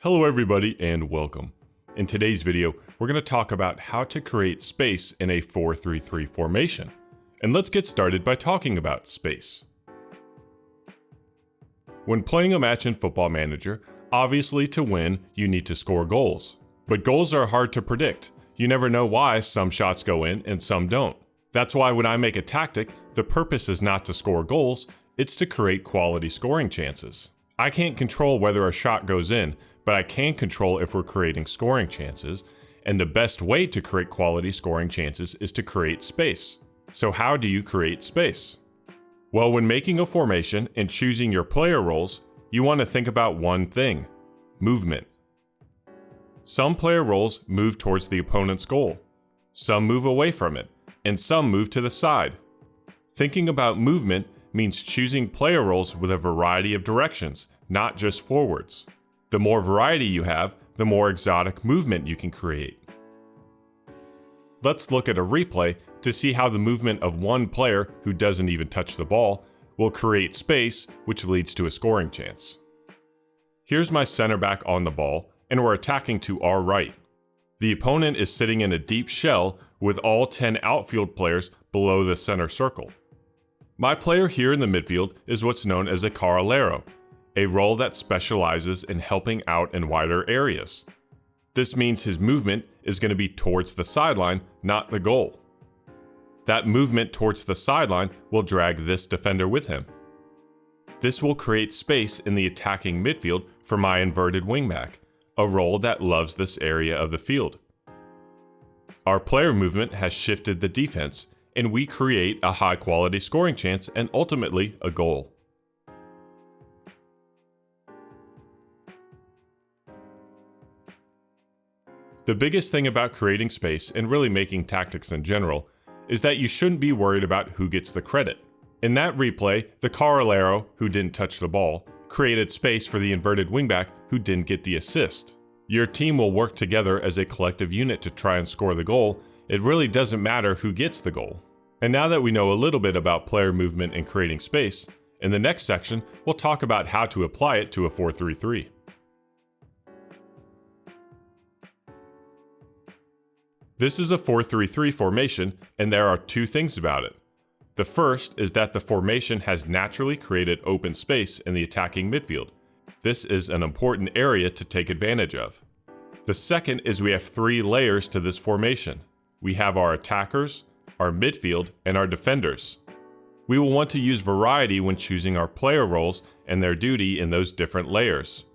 Hello everybody and welcome. In today's video, we're going to talk about how to create space in a 4-3-3 formation. And let's get started by talking about space. When playing a match in Football Manager, obviously to win, you need to score goals. But goals are hard to predict. You never know why some shots go in and some don't. That's why when I make a tactic, the purpose is not to score goals, it's to create quality scoring chances. I can't control whether a shot goes in, but I can control if we're creating scoring chances, and the best way to create quality scoring chances is to create space. So how do you create space? Well, when making a formation and choosing your player roles, you want to think about one thing: movement. Some player roles move towards the opponent's goal, some move away from it, and some move to the side. Thinking about movement means choosing player roles with a variety of directions, not just forwards. The more variety you have, the more exotic movement you can create. Let's look at a replay to see how the movement of one player who doesn't even touch the ball will create space, which leads to a scoring chance. Here's my center back on the ball, and we're attacking to our right. The opponent is sitting in a deep shell with all 10 outfield players below the center circle. My player here in the midfield is what's known as a carrilero, a role that specializes in helping out in wider areas. This means his movement is going to be towards the sideline, not the goal. That movement towards the sideline will drag this defender with him. This will create space in the attacking midfield for my inverted wingback, a role that loves this area of the field. Our player movement has shifted the defense, and we create a high-quality scoring chance and ultimately a goal. The biggest thing about creating space and really making tactics in general is that you shouldn't be worried about who gets the credit. In that replay, the carrilero, who didn't touch the ball, created space for the inverted wingback who didn't get the assist. Your team will work together as a collective unit to try and score the goal. It really doesn't matter who gets the goal. And now that we know a little bit about player movement and creating space, in the next section, we'll talk about how to apply it to a 4-3-3. This is a 4-3-3 formation, and there are two things about it. The first is that the formation has naturally created open space in the attacking midfield. This is an important area to take advantage of. The second is we have three layers to this formation. We have our attackers, our midfield, and our defenders. We will want to use variety when choosing our player roles and their duty in those different layers.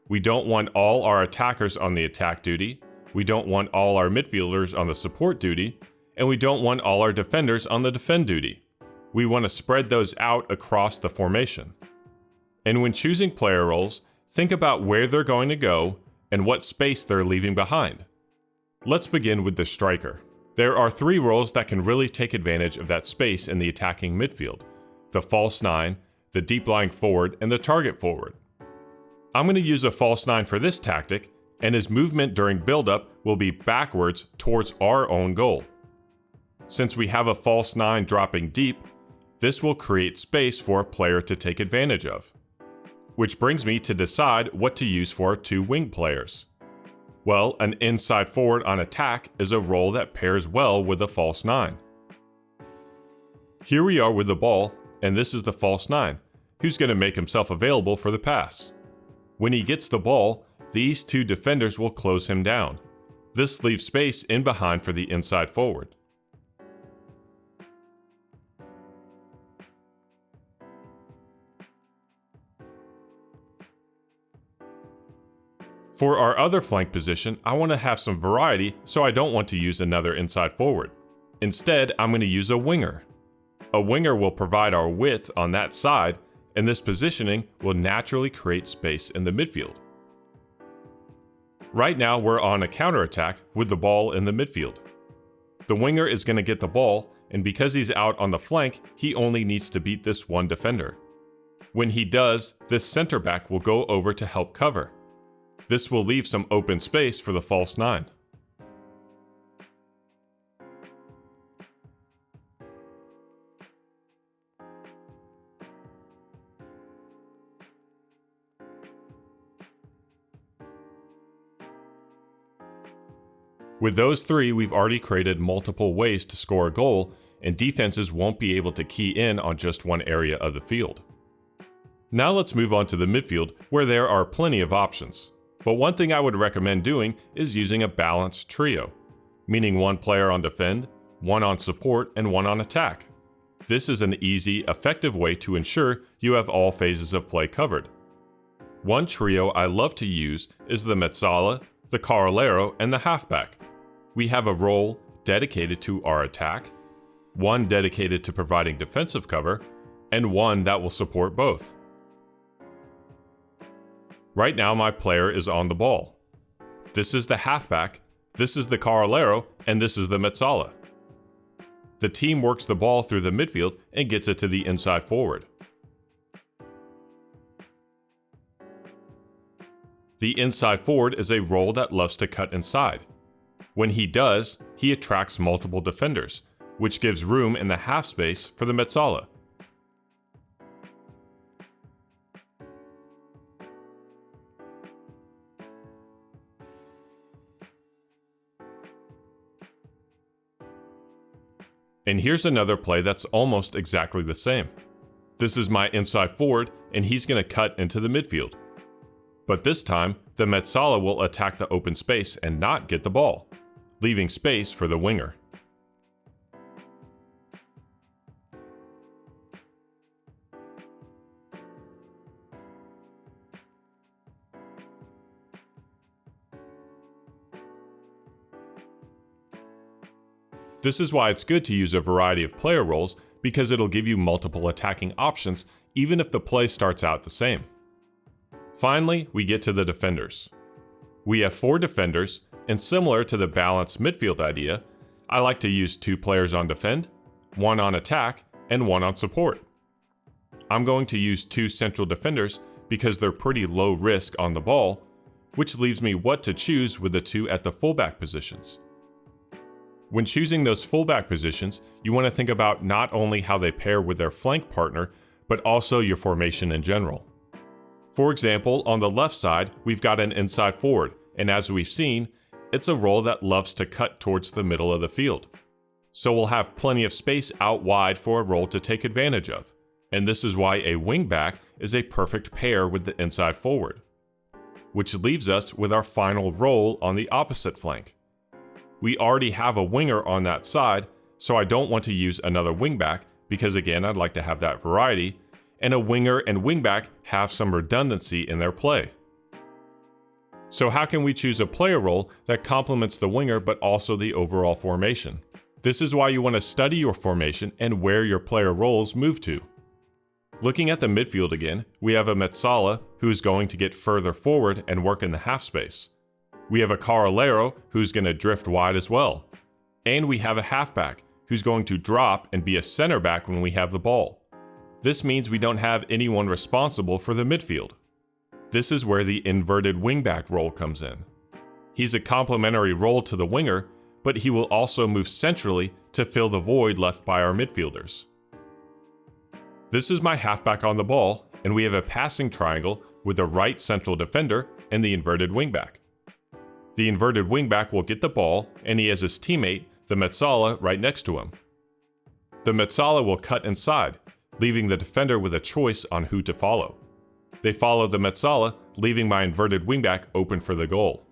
We don't want all our attackers on the attack duty, we don't want all our midfielders on the support duty, and we don't want all our defenders on the defend duty. We want to spread those out across the formation. And when choosing player roles, think about where they're going to go and what space they're leaving behind. Let's begin with the striker. There are three roles that can really take advantage of that space in the attacking midfield: the false nine, the deep lying forward, and the target forward. I'm going to use a false nine for this tactic, and his movement during build-up will be backwards towards our own goal. Since we have a false nine dropping deep, this will create space for a player to take advantage of. Which brings me to decide what to use for our two wing players. Well, an inside forward on attack is a role that pairs well with a false nine. Here we are with the ball, and this is the false nine, who's going to make himself available for the pass. When he gets the ball, these two defenders will close him down. This leaves space in behind for the inside forward. For our other flank position, I want to have some variety, so I don't want to use another inside forward. Instead, I'm going to use a winger. A winger will provide our width on that side, and this positioning will naturally create space in the midfield. Right now, we're on a counterattack with the ball in the midfield. The winger is going to get the ball, and because he's out on the flank, he only needs to beat this one defender. When he does, this center back will go over to help cover. This will leave some open space for the false nine. With those three, we've already created multiple ways to score a goal, and defenses won't be able to key in on just one area of the field. Now let's move on to the midfield, where there are plenty of options. But one thing I would recommend doing is using a balanced trio, meaning one player on defend, one on support, and one on attack. This is an easy, effective way to ensure you have all phases of play covered. One trio I love to use is the Mezzala, the Carrilero, and the halfback. We have a role dedicated to our attack, one dedicated to providing defensive cover, and one that will support both. Right now my player is on the ball. This is the halfback, this is the Carrilero, and this is the Mezzala. The team works the ball through the midfield and gets it to the inside forward. The inside forward is a role that loves to cut inside. When he does, he attracts multiple defenders, which gives room in the half space for the Mezzala. And here's another play that's almost exactly the same. This is my inside forward, and he's going to cut into the midfield. But this time, the Mezzala will attack the open space and not get the ball, leaving space for the winger. This is why it's good to use a variety of player roles, because it'll give you multiple attacking options even if the play starts out the same. Finally, we get to the defenders. We have 4 defenders, and similar to the balanced midfield idea, I like to use 2 players on defend, 1 on attack, and 1 on support. I'm going to use 2 central defenders because they're pretty low risk on the ball, which leaves me what to choose with the 2 at the fullback positions. When choosing those fullback positions, you want to think about not only how they pair with their flank partner, but also your formation in general. For example, on the left side, we've got an inside forward, and as we've seen, it's a role that loves to cut towards the middle of the field. So we'll have plenty of space out wide for a role to take advantage of, and this is why a wingback is a perfect pair with the inside forward. Which leaves us with our final role on the opposite flank. We already have a winger on that side, so I don't want to use another wingback because again, I'd like to have that variety, and a winger and wingback have some redundancy in their play. So how can we choose a player role that complements the winger but also the overall formation? This is why you want to study your formation and where your player roles move to. Looking at the midfield again, we have a Mezzala who's going to get further forward and work in the half space. We have a Carrilero who's going to drift wide as well. And we have a halfback who's going to drop and be a center back when we have the ball. This means we don't have anyone responsible for the midfield. This is where the inverted wingback role comes in. He's a complementary role to the winger, but he will also move centrally to fill the void left by our midfielders. This is my halfback on the ball, and we have a passing triangle with the right central defender and the inverted wingback. The inverted wingback will get the ball, and he has his teammate, the Mezzala, right next to him. The Mezzala will cut inside, leaving the defender with a choice on who to follow. They follow the Mezzala, leaving my inverted wingback open for the goal.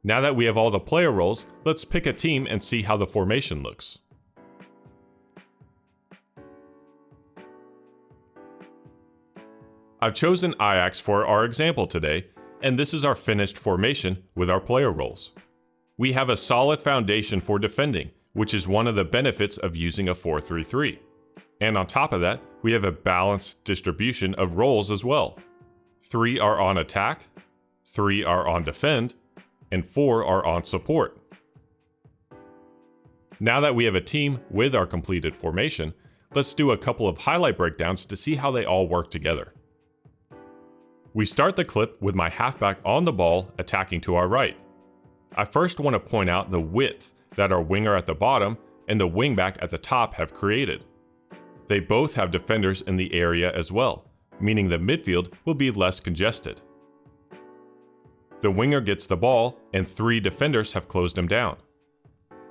Now that we have all the player roles, let's pick a team and see how the formation looks. I've chosen Ajax for our example today, and this is our finished formation with our player roles. We have a solid foundation for defending, which is one of the benefits of using a 4-3-3. And on top of that, we have a balanced distribution of roles as well. 3 are on attack, 3 are on defend, and 4 are on support. Now that we have a team with our completed formation, let's do a couple of highlight breakdowns to see how they all work together. We start the clip with my halfback on the ball attacking to our right. I first want to point out the width that our winger at the bottom and the wingback at the top have created. They both have defenders in the area as well, meaning the midfield will be less congested. The winger gets the ball and 3 defenders have closed him down.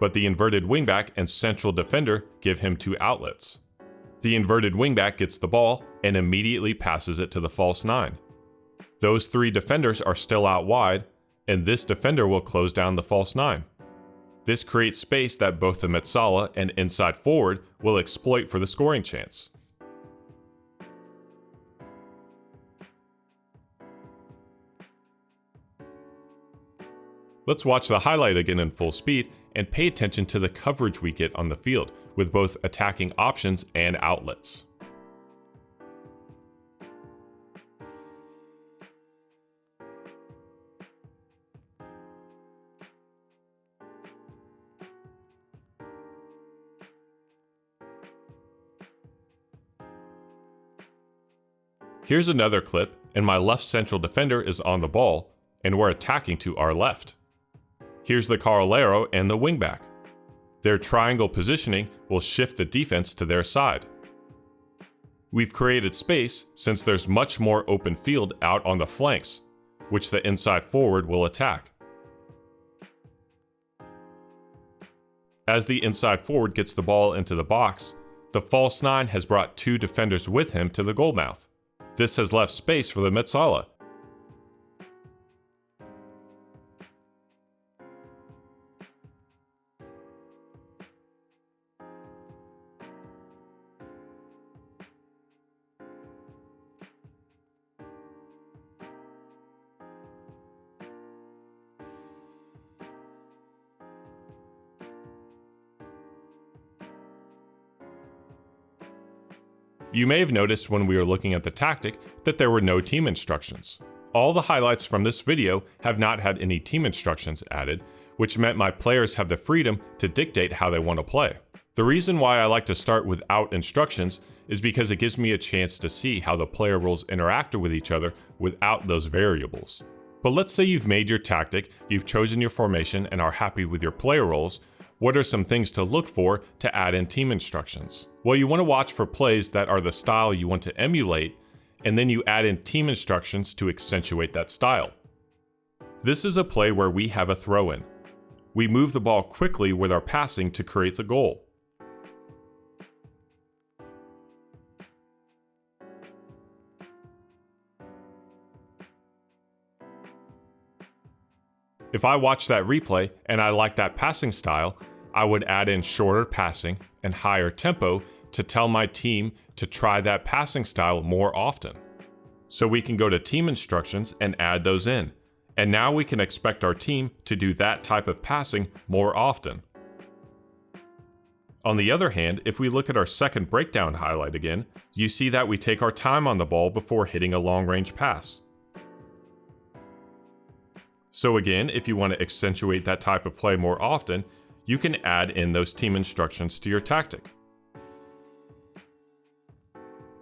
But the inverted wingback and central defender give him 2 outlets. The inverted wingback gets the ball and immediately passes it to the false 9. Those 3 defenders are still out wide, and this defender will close down the false 9. This creates space that both the Metsala and inside forward will exploit for the scoring chance. Let's watch the highlight again in full speed and pay attention to the coverage we get on the field with both attacking options and outlets. Here's another clip, and my left central defender is on the ball, and we're attacking to our left. Here's the Carolero and the wingback. Their triangle positioning will shift the defense to their side. We've created space since there's much more open field out on the flanks, which the inside forward will attack. As the inside forward gets the ball into the box, the false 9 has brought 2 defenders with him to the goal mouth. This has left space for the Metsala. You may have noticed when we were looking at the tactic that there were no team instructions. All the highlights from this video have not had any team instructions added, which meant my players have the freedom to dictate how they want to play. The reason why I like to start without instructions is because it gives me a chance to see how the player roles interact with each other without those variables. But let's say you've made your tactic, you've chosen your formation, and are happy with your player roles. What are some things to look for to add in team instructions? Well, you want to watch for plays that are the style you want to emulate, and then you add in team instructions to accentuate that style. This is a play where we have a throw-in. We move the ball quickly with our passing to create the goal. If I watch that replay and I like that passing style, I would add in shorter passing and higher tempo to tell my team to try that passing style more often. So we can go to team instructions and add those in. And now we can expect our team to do that type of passing more often. On the other hand, if we look at our second breakdown highlight again, you see that we take our time on the ball before hitting a long-range pass. So again, if you want to accentuate that type of play more often, you can add in those team instructions to your tactic.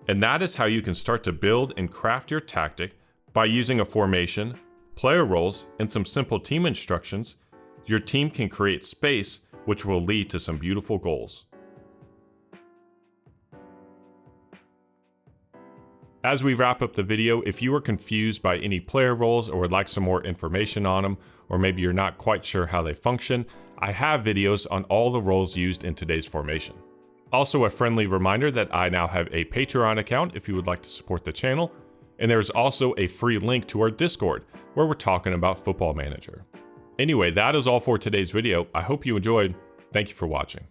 And that is how you can start to build and craft your tactic by using a formation, player roles, and some simple team instructions. Your team can create space, which will lead to some beautiful goals. As we wrap up the video, if you are confused by any player roles or would like some more information on them, or maybe you're not quite sure how they function, I have videos on all the roles used in today's formation. Also, a friendly reminder that I now have a Patreon account if you would like to support the channel, and there's also a free link to our Discord where we're talking about Football Manager. Anyway, that is all for today's video. I hope you enjoyed. Thank you for watching.